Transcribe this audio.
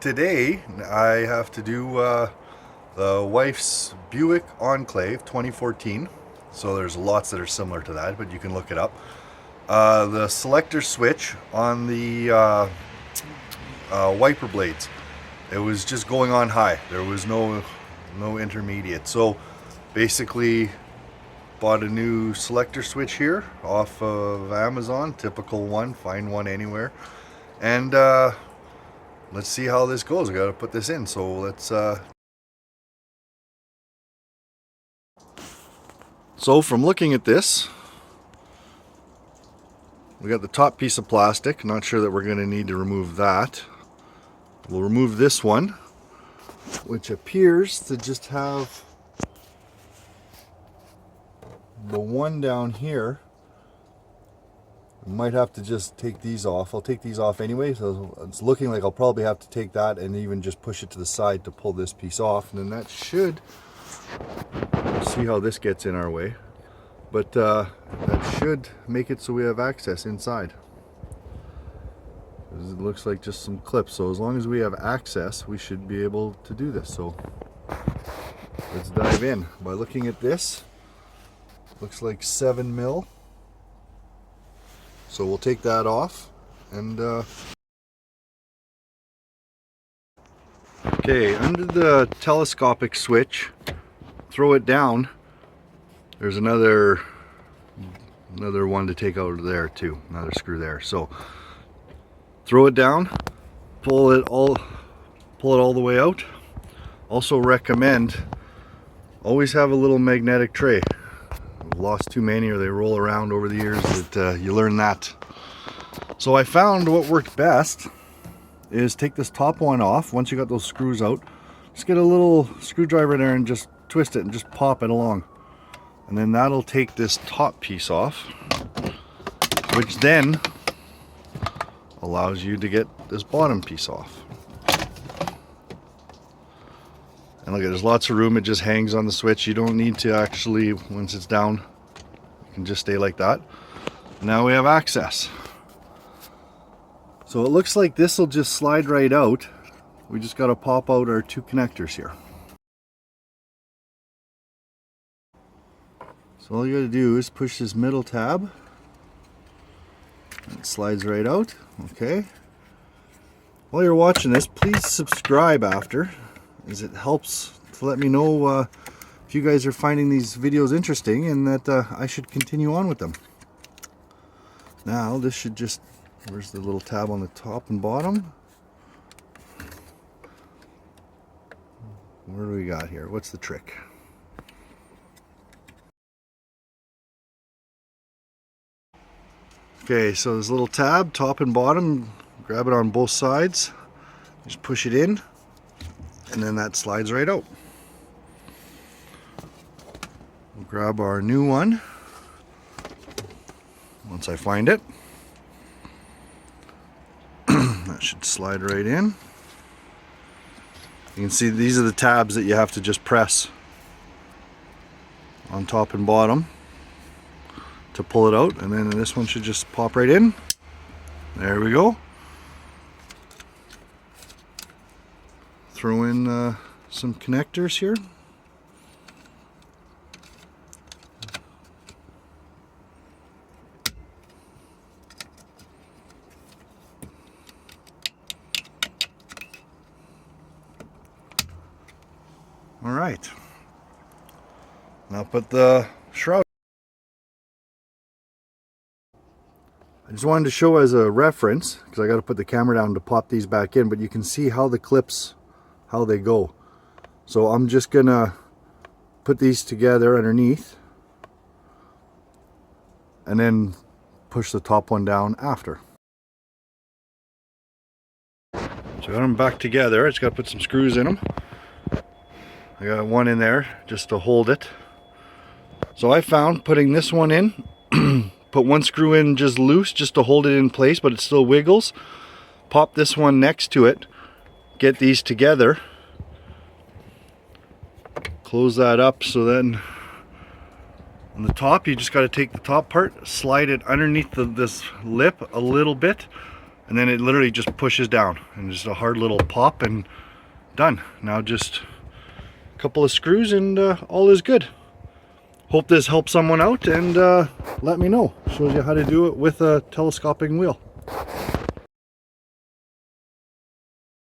today I have to do the wife's Buick Enclave 2014. So there's lots that are similar to that, but you can look it up. The selector switch on the wiper blades, it was just going on high. There was no intermediate. So basically bought a new selector switch here off of Amazon, typical one, find one anywhere. And let's see how this goes. I got to put this in, so let's so from looking at this, we got the top piece of plastic. Not sure that we're going to need to remove that. We'll remove this one, which appears to just have the one down here. We might have to just take these off. I'll take these off anyway, so it's looking like I'll probably have to take that and even just push it to the side to pull this piece off, and then that should, see how this gets in our way, but that should make it so we have access inside. It looks like just some clips, so as long as we have access we should be able to do this. So let's dive in. By looking at this, looks like 7 mil. So we'll take that off and okay, under the telescopic switch, throw it down. There's another one to take out of there too, another screw there. So throw it down, pull it all the way out. Also recommend always have a little magnetic tray. I've lost too many, or they roll around over the years, that you learn that. So I found what worked best is take this top one off. Once you got those screws out, just get a little screwdriver in there and just twist it and just pop it along, and then that'll take this top piece off, which then allows you to get this bottom piece off. And look, there's lots of room. It just hangs on the switch. You don't need to actually, once it's down, you can just stay like that. Now we have access. So it looks like this will just slide right out. We just got to pop out our 2 connectors here. So all you got to do is push this middle tab. It slides right out. Okay. While you're watching this, please subscribe after, as it helps to let me know if you guys are finding these videos interesting and that I should continue on with them. Now this should just, where's the little tab on the top and bottom? What do we got here? What's the trick? Okay, so this little tab, top and bottom, grab it on both sides, just push it in, and then that slides right out. We'll grab our new one once I find it. That should slide right in. You can see these are the tabs that you have to just press on top and bottom to pull it out, and then this one should just pop right in. There we go. Throw in some connectors here. All right. Now put the shroud. I just wanted to show as a reference, because I got to put the camera down to pop these back in, but you can see how the clips, how they go. So I'm just gonna put these together underneath and then push the top one down after. So I got them back together. I just got to put some screws in them. I got one in there just to hold it. So I found putting this one in, put one screw in just loose just to hold it in place, but it still wiggles. Pop this one next to it, get these together, close that up, so then on the top you just got to take the top part, slide it underneath this lip a little bit, and then it literally just pushes down, and just a hard little pop and done. Now just a couple of screws and all is good. Hope this helps someone out, and let me know. Shows you how to do it with a telescoping wheel.